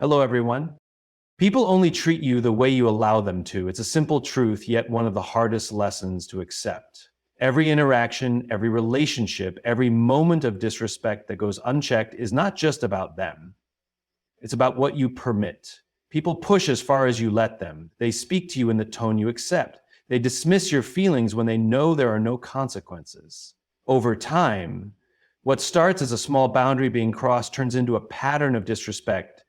Hello, everyone. People only treat you the way you allow them to. It's a simple truth, yet one of the hardest lessons to accept. Every interaction, every relationship, every moment of disrespect that goes unchecked is not just about them. It's about what you permit. People push as far as you let them. They speak to you in the tone you accept. They dismiss your feelings when they know there are no consequences. Over time, what starts as a small boundary being crossed turns into a pattern of disrespect.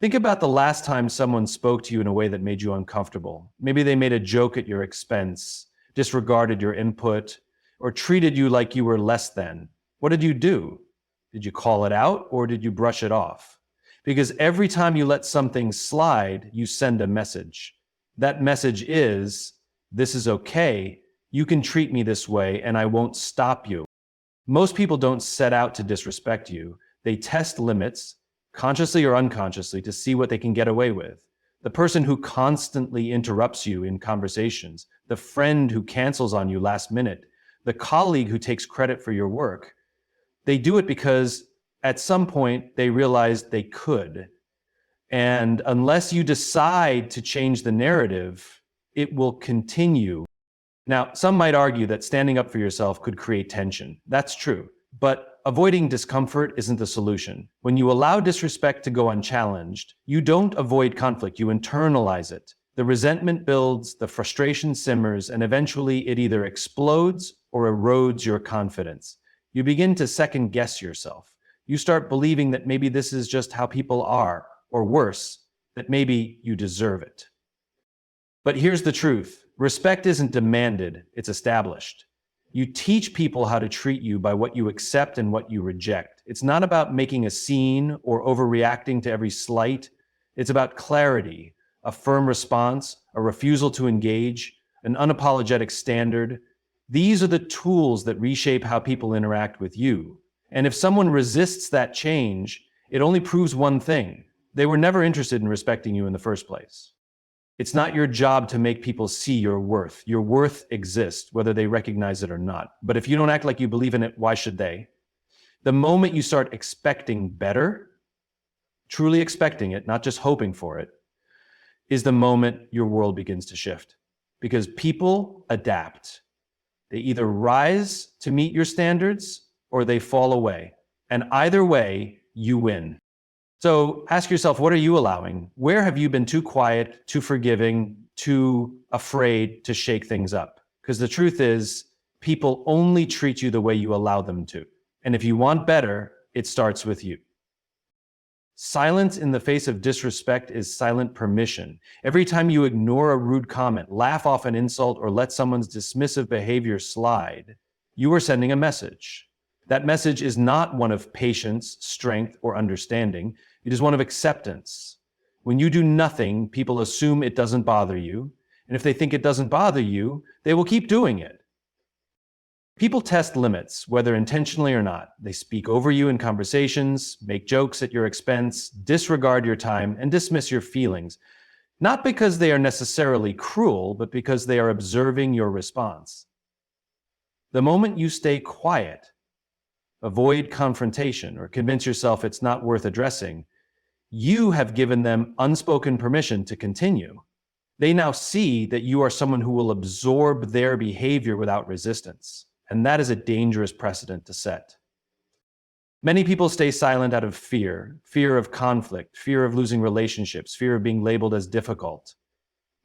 Think about the last time someone spoke to you in a way that made you uncomfortable. Maybe they made a joke at your expense, disregarded your input, or treated you like you were less than. What did you do? Did you call it out or did you brush it off? Because every time you let something slide, you send a message. That message is, this is okay, you can treat me this way and I won't stop you. Most people don't set out to disrespect you. They test limits, consciously or unconsciously, to see what they can get away with. The person who constantly interrupts you in conversations, the friend who cancels on you last minute, the colleague who takes credit for your work, they do it because at some point they realized they could. And unless you decide to change the narrative, it will continue. Now, some might argue that standing up for yourself could create tension. That's true. But avoiding discomfort isn't the solution. When you allow disrespect to go unchallenged, you don't avoid conflict, you internalize it. The resentment builds, the frustration simmers, and eventually it either explodes or erodes your confidence. You begin to second guess yourself. You start believing that maybe this is just how people are, or worse, that maybe you deserve it. But here's the truth. Respect isn't demanded, it's established. You teach people how to treat you by what you accept and what you reject. It's not about making a scene or overreacting to every slight. It's about clarity, a firm response, a refusal to engage, an unapologetic standard. These are the tools that reshape how people interact with you. And if someone resists that change, it only proves one thing. They were never interested in respecting you in the first place. It's not your job to make people see your worth. Your worth exists, whether they recognize it or not. But if you don't act like you believe in it, why should they? The moment you start expecting better, truly expecting it, not just hoping for it, is the moment your world begins to shift. Because people adapt. They either rise to meet your standards or they fall away. And either way, you win. So ask yourself, what are you allowing? Where have you been too quiet, too forgiving, too afraid to shake things up? Because the truth is, people only treat you the way you allow them to. And if you want better, it starts with you. Silence in the face of disrespect is silent permission. Every time you ignore a rude comment, laugh off an insult, or let someone's dismissive behavior slide, you are sending a message. That message is not one of patience, strength, or understanding. It is one of acceptance. When you do nothing, people assume it doesn't bother you. And if they think it doesn't bother you, they will keep doing it. People test limits, whether intentionally or not. They speak over you in conversations, make jokes at your expense, disregard your time, and dismiss your feelings. Not because they are necessarily cruel, but because they are observing your response. The moment you stay quiet, avoid confrontation, or convince yourself it's not worth addressing, you have given them unspoken permission to continue. They now see that you are someone who will absorb their behavior without resistance, and that is a dangerous precedent to set. Many people stay silent out of fear of conflict, fear of losing relationships, fear of being labeled as difficult.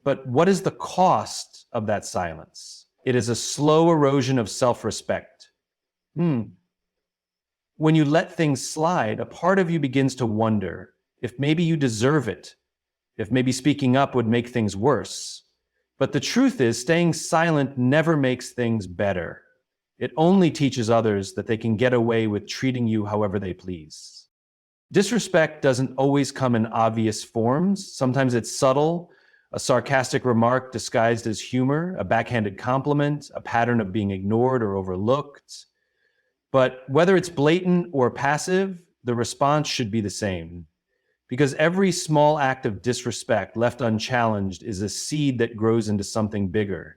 But what is the cost of that silence? It is a slow erosion of self-respect. When you let things slide, a part of you begins to wonder if maybe you deserve it, if maybe speaking up would make things worse. But the truth is, staying silent never makes things better. It only teaches others that they can get away with treating you however they please. Disrespect doesn't always come in obvious forms. Sometimes it's subtle, a sarcastic remark disguised as humor, a backhanded compliment, a pattern of being ignored or overlooked. But whether it's blatant or passive, the response should be the same. Because every small act of disrespect left unchallenged is a seed that grows into something bigger.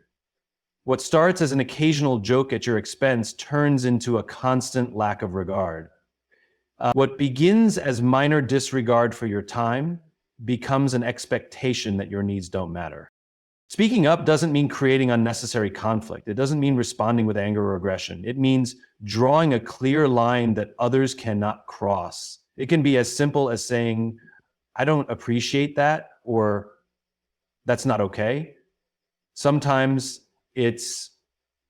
What starts as an occasional joke at your expense turns into a constant lack of regard. What begins as minor disregard for your time becomes an expectation that your needs don't matter. Speaking up doesn't mean creating unnecessary conflict. It doesn't mean responding with anger or aggression. It means drawing a clear line that others cannot cross. It can be as simple as saying, I don't appreciate that, or that's not okay. Sometimes it's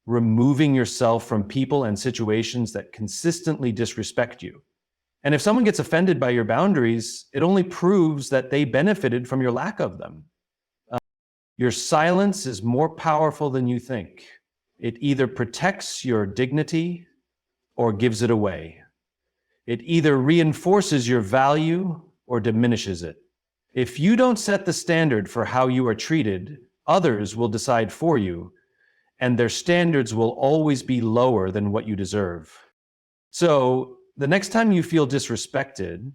removing yourself from people and situations that consistently disrespect you. And if someone gets offended by your boundaries, it only proves that they benefited from your lack of them. Your silence is more powerful than you think. It either protects your dignity or gives it away. It either reinforces your value or diminishes it. If you don't set the standard for how you are treated, others will decide for you, and their standards will always be lower than what you deserve. So, the next time you feel disrespected,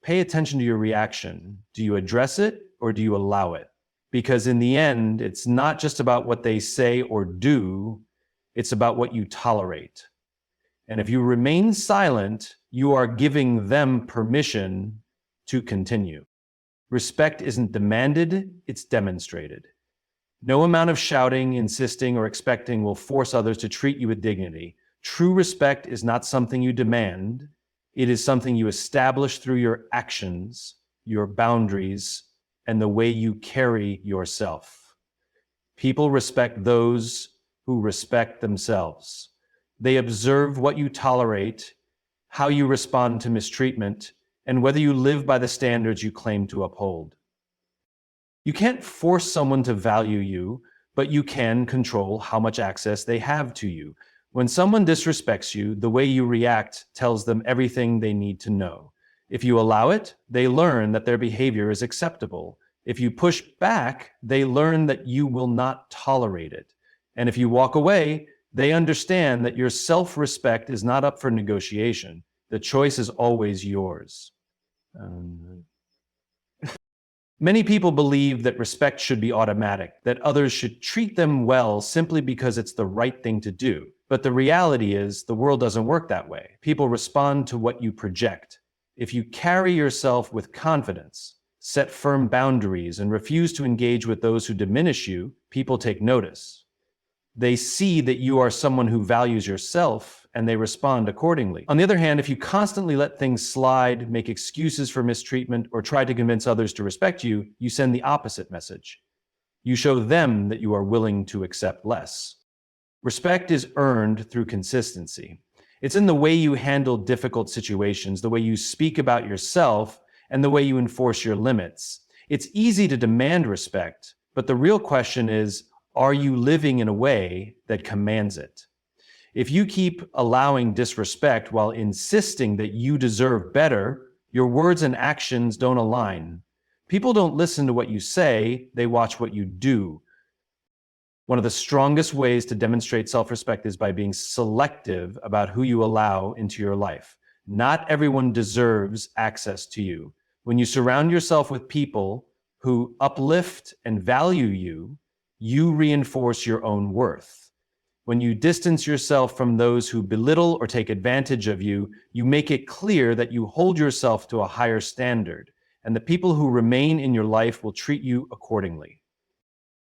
pay attention to your reaction. Do you address it or do you allow it? Because in the end, it's not just about what they say or do, it's about what you tolerate. And if you remain silent, you are giving them permission to continue. Respect isn't demanded, it's demonstrated. No amount of shouting, insisting, or expecting will force others to treat you with dignity. True respect is not something you demand. It is something you establish through your actions, your boundaries, and the way you carry yourself. People respect those who respect themselves. They observe what you tolerate, how you respond to mistreatment, and whether you live by the standards you claim to uphold. You can't force someone to value you, but you can control how much access they have to you. When someone disrespects you, the way you react tells them everything they need to know. If you allow it, they learn that their behavior is acceptable. If you push back, they learn that you will not tolerate it. And if you walk away, they understand that your self-respect is not up for negotiation. The choice is always yours. Many people believe that respect should be automatic, that others should treat them well simply because it's the right thing to do. But the reality is, the world doesn't work that way. People respond to what you project. If you carry yourself with confidence, set firm boundaries, and refuse to engage with those who diminish you, people take notice. They see that you are someone who values yourself, and they respond accordingly. On the other hand, if you constantly let things slide, make excuses for mistreatment, or try to convince others to respect you, you send the opposite message. You show them that you are willing to accept less. Respect is earned through consistency. It's in the way you handle difficult situations, the way you speak about yourself, and the way you enforce your limits. It's easy to demand respect, but the real question is, are you living in a way that commands it? If you keep allowing disrespect while insisting that you deserve better, your words and actions don't align. People don't listen to what you say, they watch what you do. One of the strongest ways to demonstrate self-respect is by being selective about who you allow into your life. Not everyone deserves access to you. When you surround yourself with people who uplift and value you, you reinforce your own worth. When you distance yourself from those who belittle or take advantage of you, you make it clear that you hold yourself to a higher standard, and the people who remain in your life will treat you accordingly.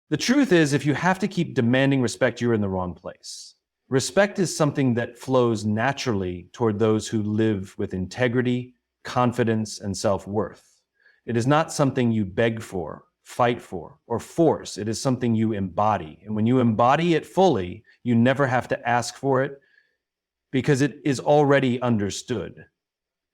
The truth is, if you have to keep demanding respect, you're in the wrong place. Respect is something that flows naturally toward those who live with integrity, confidence, and self-worth. It is not something you beg for, fight for, or force. It is something you embody. And when you embody it fully, you never have to ask for it because it is already understood.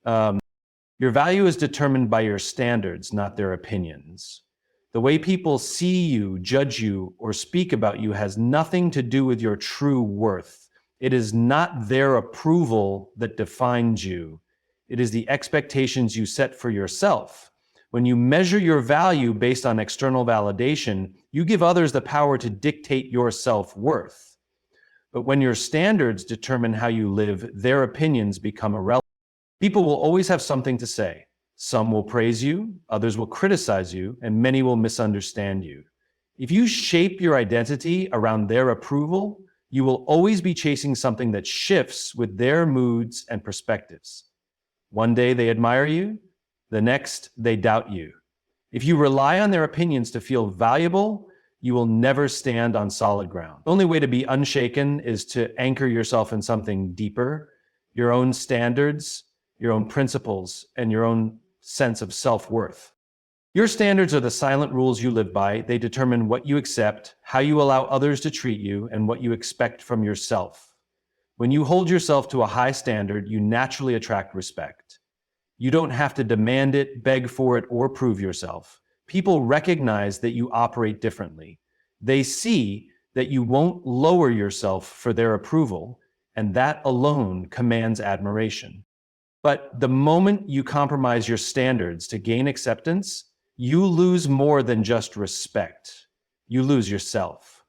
Your value is determined by your standards, not their opinions. The way people see you, judge you, or speak about you has nothing to do with your true worth. It is not their approval that defines you. It is the expectations you set for yourself. When you measure your value based on external validation, you give others the power to dictate your self-worth. But when your standards determine how you live, their opinions become irrelevant. People will always have something to say. Some will praise you, others will criticize you, and many will misunderstand you. If you shape your identity around their approval, you will always be chasing something that shifts with their moods and perspectives. One day they admire you, the next they doubt you. If you rely on their opinions to feel valuable, you will never stand on solid ground. The only way to be unshaken is to anchor yourself in something deeper, your own standards, your own principles, and your own sense of self-worth. Your standards are the silent rules you live by. They determine what you accept, how you allow others to treat you, and what you expect from yourself. When you hold yourself to a high standard, you naturally attract respect. You don't have to demand it, beg for it, or prove yourself. People recognize that you operate differently. They see that you won't lower yourself for their approval, and that alone commands admiration. But the moment you compromise your standards to gain acceptance, you lose more than just respect. You lose yourself.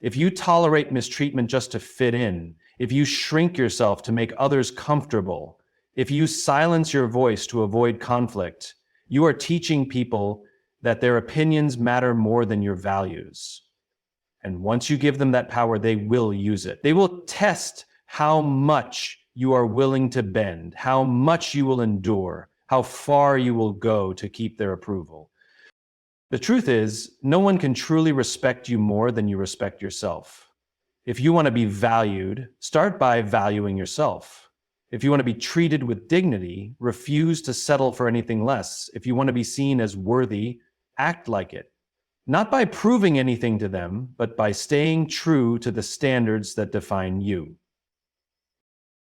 If you tolerate mistreatment just to fit in, if you shrink yourself to make others comfortable, if you silence your voice to avoid conflict, you are teaching people that their opinions matter more than your values. And once you give them that power, they will use it. They will test how much you are willing to bend, how much you will endure, how far you will go to keep their approval. The truth is, no one can truly respect you more than you respect yourself. If you want to be valued, start by valuing yourself. If you want to be treated with dignity, refuse to settle for anything less. If you want to be seen as worthy, act like it. Not by proving anything to them, but by staying true to the standards that define you.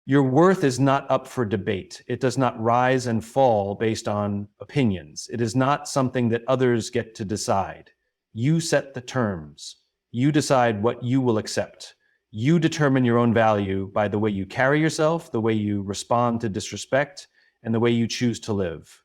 Your worth is not up for debate. It does not rise and fall based on opinions. It is not something that others get to decide. You set the terms. You decide what you will accept. You determine your own value by the way you carry yourself, the way you respond to disrespect, and the way you choose to live.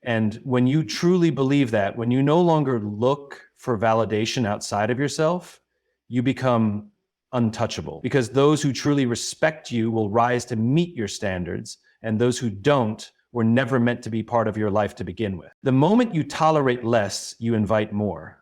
And when you truly believe that, when you no longer look for validation outside of yourself, you become untouchable, because those who truly respect you will rise to meet your standards, and those who don't were never meant to be part of your life to begin with. The moment you tolerate less, you invite more.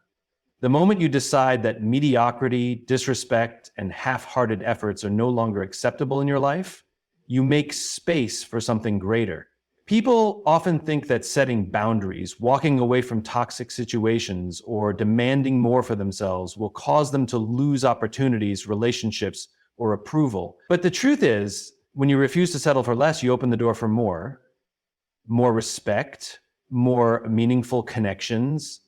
The moment you decide that mediocrity, disrespect, and half-hearted efforts are no longer acceptable in your life, you make space for something greater. People often think that setting boundaries, walking away from toxic situations, or demanding more for themselves will cause them to lose opportunities, relationships, or approval. But the truth is, when you refuse to settle for less, you open the door for more respect, more meaningful connections,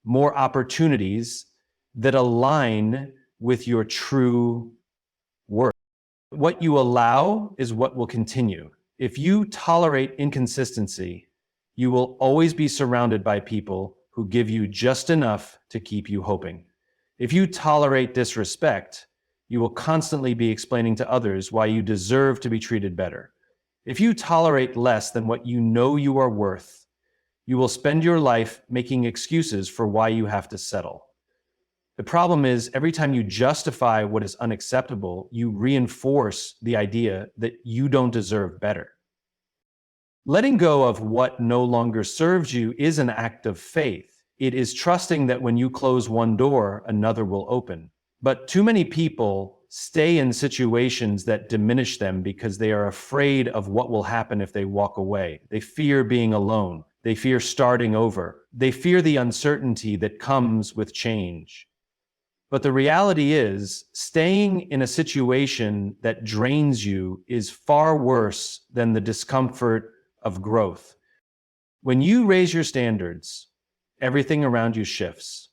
more opportunities that align with your true worth. What you allow is what will continue. If you tolerate inconsistency, you will always be surrounded by people who give you just enough to keep you hoping. If you tolerate disrespect, you will constantly be explaining to others why you deserve to be treated better. If you tolerate less than what you know you are worth, you will spend your life making excuses for why you have to settle. The problem is, every time you justify what is unacceptable, you reinforce the idea that you don't deserve better. Letting go of what no longer serves you is an act of faith. It is trusting that when you close one door, another will open. But too many people stay in situations that diminish them because they are afraid of what will happen if they walk away. They fear being alone. They fear starting over. They fear the uncertainty that comes with change. But the reality is, staying in a situation that drains you is far worse than the discomfort of growth. When you raise your standards, everything around you shifts.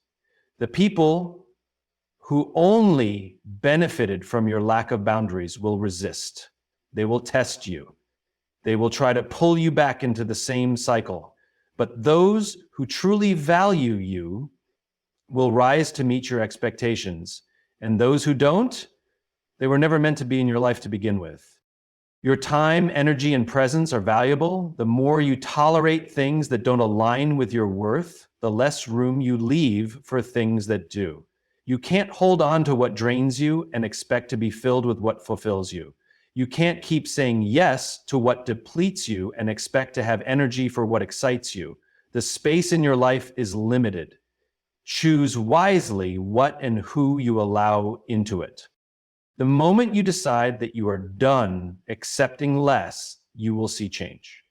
The people who only benefited from your lack of boundaries will resist. They will test you. They will try to pull you back into the same cycle. But those who truly value you will rise to meet your expectations. And those who don't, they were never meant to be in your life to begin with. Your time, energy, and presence are valuable. The more you tolerate things that don't align with your worth, the less room you leave for things that do. You can't hold on to what drains you and expect to be filled with what fulfills you. You can't keep saying yes to what depletes you and expect to have energy for what excites you. The space in your life is limited. Choose wisely what and who you allow into it. The moment you decide that you are done accepting less, you will see change.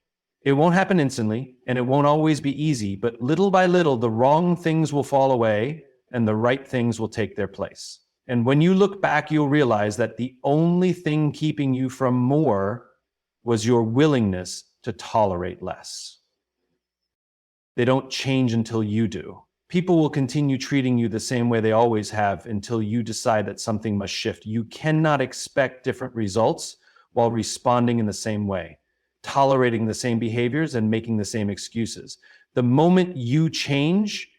It won't happen instantly, and it won't always be easy, but little by little, the wrong things will fall away and the right things will take their place. And when you look back, you'll realize that the only thing keeping you from more was your willingness to tolerate less. They don't change until you do. People will continue treating you the same way they always have until you decide that something must shift. You cannot expect different results while responding in the same way, tolerating the same behaviors and making the same excuses. The moment you change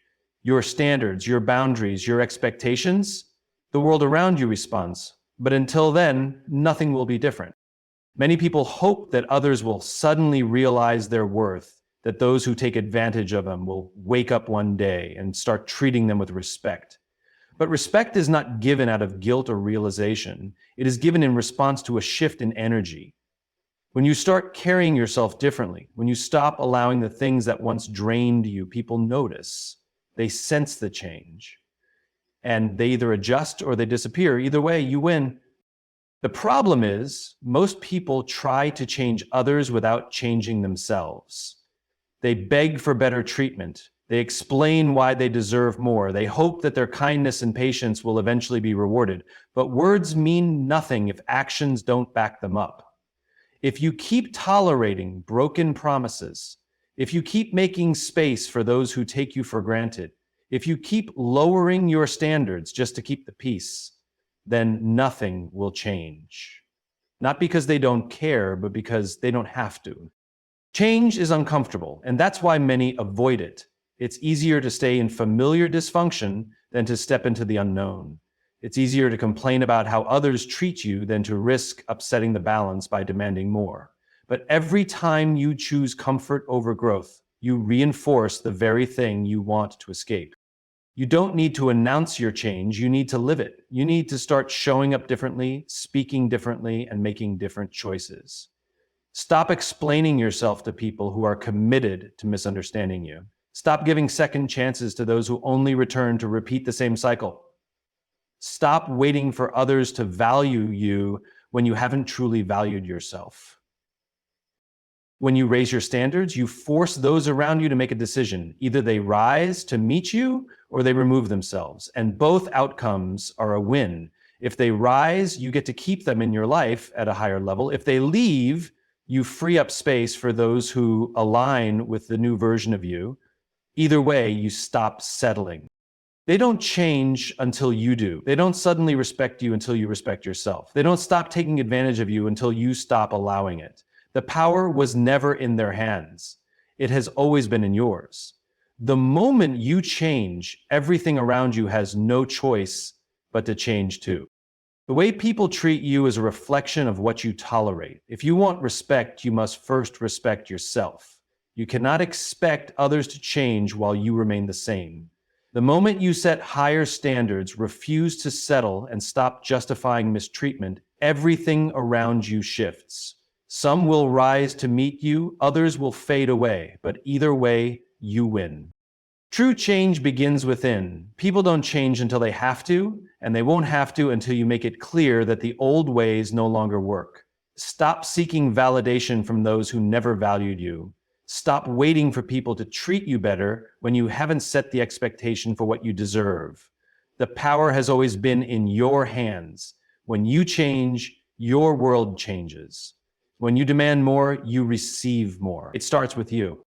your standards, your boundaries, your expectations, the world around you responds. But until then, nothing will be different. Many people hope that others will suddenly realize their worth, that those who take advantage of them will wake up one day and start treating them with respect. But respect is not given out of guilt or realization. It is given in response to a shift in energy. When you start carrying yourself differently, when you stop allowing the things that once drained you, people notice. They sense the change. And they either adjust or they disappear. Either way, you win. The problem is, most people try to change others without changing themselves. They beg for better treatment. They explain why they deserve more. They hope that their kindness and patience will eventually be rewarded. But words mean nothing if actions don't back them up. If you keep tolerating broken promises, if you keep making space for those who take you for granted, if you keep lowering your standards just to keep the peace, then nothing will change. Not because they don't care, but because they don't have to. Change is uncomfortable, and that's why many avoid it. It's easier to stay in familiar dysfunction than to step into the unknown. It's easier to complain about how others treat you than to risk upsetting the balance by demanding more. But every time you choose comfort over growth, you reinforce the very thing you want to escape. You don't need to announce your change, you need to live it. You need to start showing up differently, speaking differently, and making different choices. Stop explaining yourself to people who are committed to misunderstanding you. Stop giving second chances to those who only return to repeat the same cycle. Stop waiting for others to value you when you haven't truly valued yourself. When you raise your standards, you force those around you to make a decision. Either they rise to meet you or they remove themselves. And both outcomes are a win. If they rise, you get to keep them in your life at a higher level. If they leave, you free up space for those who align with the new version of you. Either way, you stop settling. They don't change until you do. They don't suddenly respect you until you respect yourself. They don't stop taking advantage of you until you stop allowing it. The power was never in their hands. It has always been in yours. The moment you change, everything around you has no choice but to change too. The way people treat you is a reflection of what you tolerate. If you want respect, you must first respect yourself. You cannot expect others to change while you remain the same. The moment you set higher standards, refuse to settle, and stop justifying mistreatment, everything around you shifts. Some will rise to meet you, others will fade away, but either way, you win. True change begins within. People don't change until they have to, and they won't have to until you make it clear that the old ways no longer work. Stop seeking validation from those who never valued you. Stop waiting for people to treat you better when you haven't set the expectation for what you deserve. The power has always been in your hands. When you change, your world changes. When you demand more, you receive more. It starts with you.